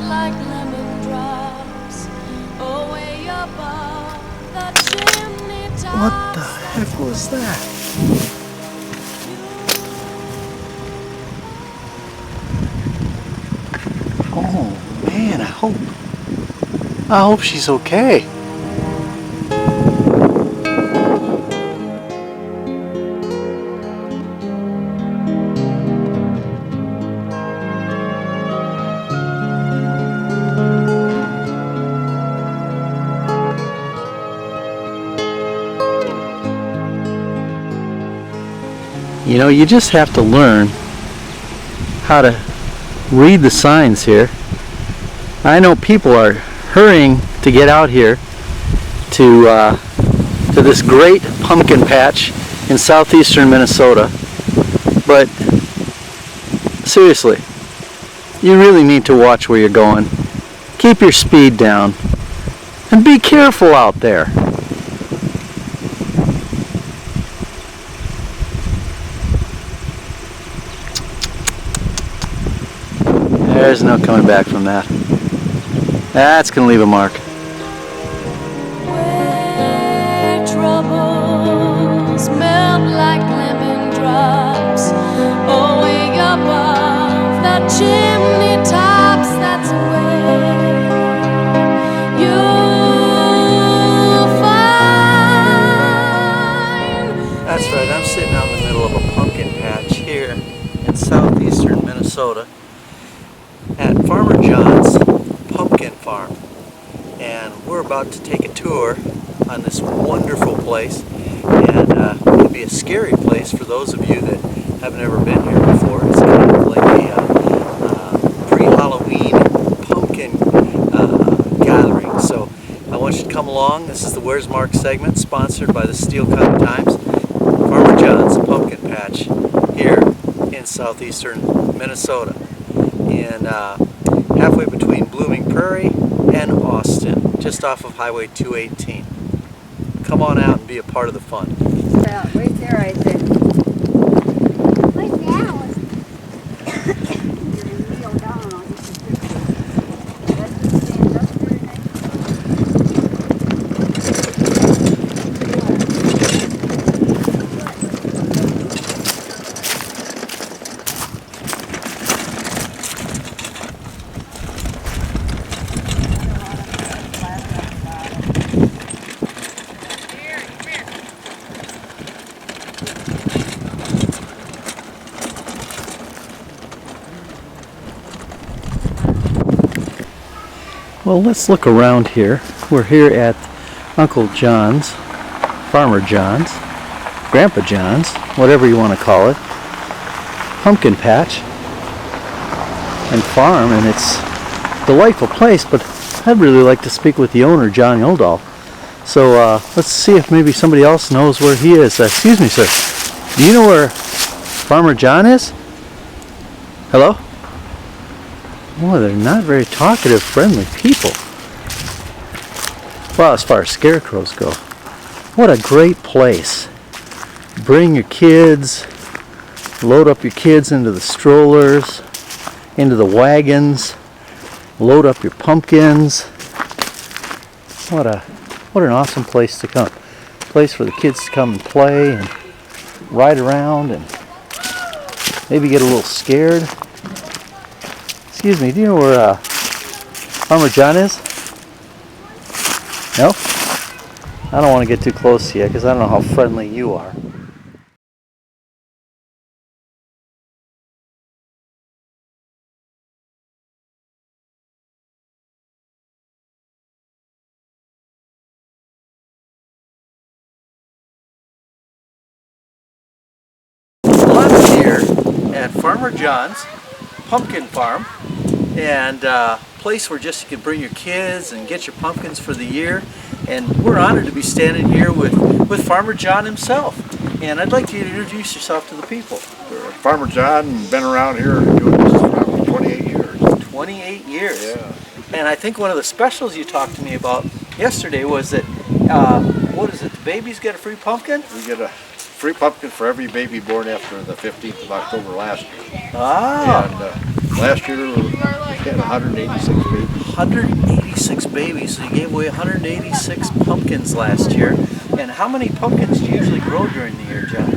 like lemon drops away above the chimney tops. What the heck was that? Oh man, I hope she's okay. You know, you just have to learn how to read the signs here. I know people are hurrying to get out here to this great pumpkin patch in southeastern Minnesota, but seriously, you really need to watch where you're going. Keep your speed down and be careful out there. There's no coming back from that. That's gonna leave a mark. Where troubles melt like lemon drops away above the chimney tops, that's where you'll find. That's right, I'm sitting out in the middle of a pumpkin patch here in southeastern Minnesota at Farmer John's pumpkin farm, and we're about to take a tour on this wonderful place, and it can be a scary place for those of you that have never been here before. It's kind of like a pre-Halloween pumpkin gathering, so I want you to come along. This is the Where's Mark segment, sponsored by the Steele County Times. Farmer John's pumpkin patch here in southeastern Minnesota, and halfway between Blooming Prairie and Austin, just off of Highway 218. Come on out and be a part of the fun. Right there, I think. Right now. Well, let's look around here. We're here at Uncle John's, Farmer John's, Grandpa John's, whatever you want to call it, pumpkin patch and farm, and it's a delightful place, but I'd really like to speak with the owner, John Yoldall. So let's see if maybe somebody else knows where he is. Excuse me, sir. Do you know where Farmer John is? Hello? Boy, they're not very talkative, friendly people. Well, as far as scarecrows go, what a great place. Bring your kids, load up your kids into the strollers, into the wagons, load up your pumpkins. What an awesome place to come. Place for the kids to come and play and ride around and maybe get a little scared. Excuse me, do you know where Farmer John is? No? I don't want to get too close to you because I don't know how friendly you are. Well, I'm here at Farmer John's pumpkin farm, and place where just you can bring your kids and get your pumpkins for the year. And we're honored to be standing here with Farmer John himself. And I'd like you to introduce yourself to the people. Farmer John, been around here doing this for 28 years. 28 years. Yeah. And I think one of the specials you talked to me about yesterday was that, what is it, the babies get a free pumpkin? We get a free pumpkin for every baby born after the 15th of October last year. Ah. And Last year we had 186 babies. 186 babies. So you gave away 186 pumpkins last year. And how many pumpkins do you usually grow during the year, John?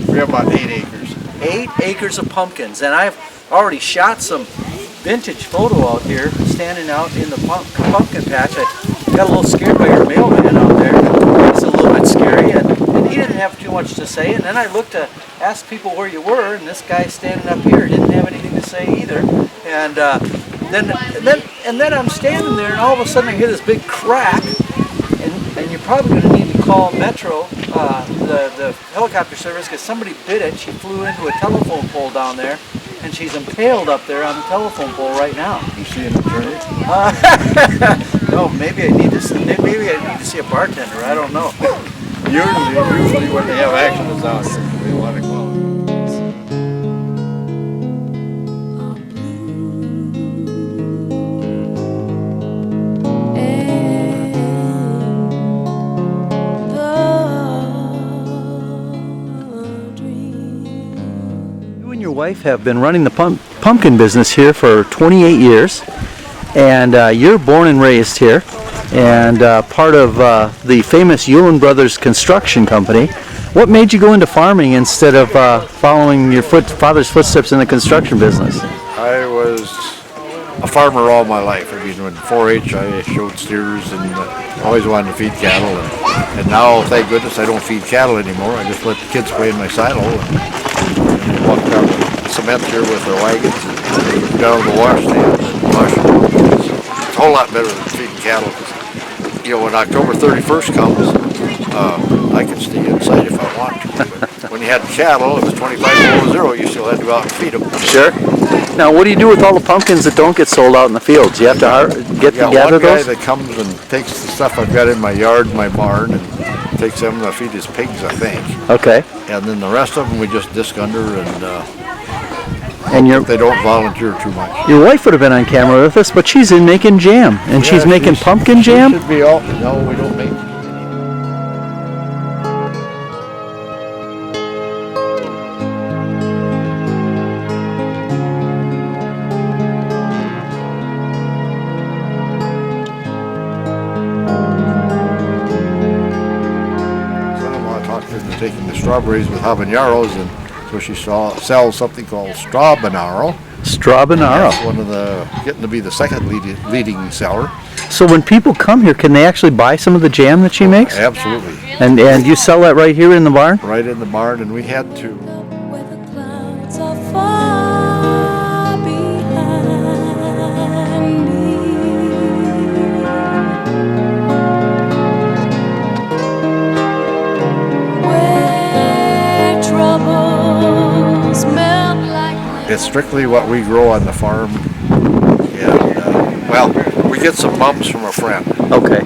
We have about 8 acres. 8 acres of pumpkins. And I've already shot some vintage photo out here, standing out in the pumpkin patch. I got a little scared by your mailman out there. It's a little bit scary, and he didn't have too much to say. And then I looked to ask people where you were, and this guy standing up here didn't have anything to say either. And then I'm standing there, and all of a sudden I hear this big crack, and you're probably going to need to call Metro, the helicopter service, because somebody bit it. She flew into a telephone pole down there, and she's impaled up there on the telephone pole right now. You see an attorney? No, maybe I need to see a bartender. I don't know. Usually when they have accidents out here, they want to go. You and your wife have been running the pumpkin business here for 28 years, and you're born and raised here, and part of the famous Yulin Brothers Construction Company. What made you go into farming instead of following your father's footsteps in the construction business? I was a farmer all my life. I mean, when 4-H I showed steers and always wanted to feed cattle. And now, thank goodness, I don't feed cattle anymore. I just let the kids play in my silo and walk down the cement here with their wagons and down to the wash stand and wash them. It's a whole lot better than feeding cattle. Because, you know, when October 31st comes, I can stay inside if I want to. But when you had cattle, it was 25 below zero. You still had to go out and feed them. Sure. Now, what do you do with all the pumpkins that don't get sold out in the fields? You have to gather one guy those? that comes and takes the stuff I've got in my yard, my barn, and takes them to feed his pigs, I think. Okay. And then the rest of them we just disc under And if they don't volunteer too much. your wife would have been on camera with us, but she's in making jam, and she's making pumpkin jam. Should be all. No, we don't make. Taking the strawberries with habaneros, and so she sells something called Strabanaro. Strabanaro. That's one of the getting to be the second leading seller. So when people come here, can they actually buy some of the jam that she makes? Absolutely. And you sell that right here in the barn? Right in the barn, and we had to. Where the clouds are far behind me. Where troubles melt like It's strictly what we grow on the farm, and well, we get some bums from a friend. Okay.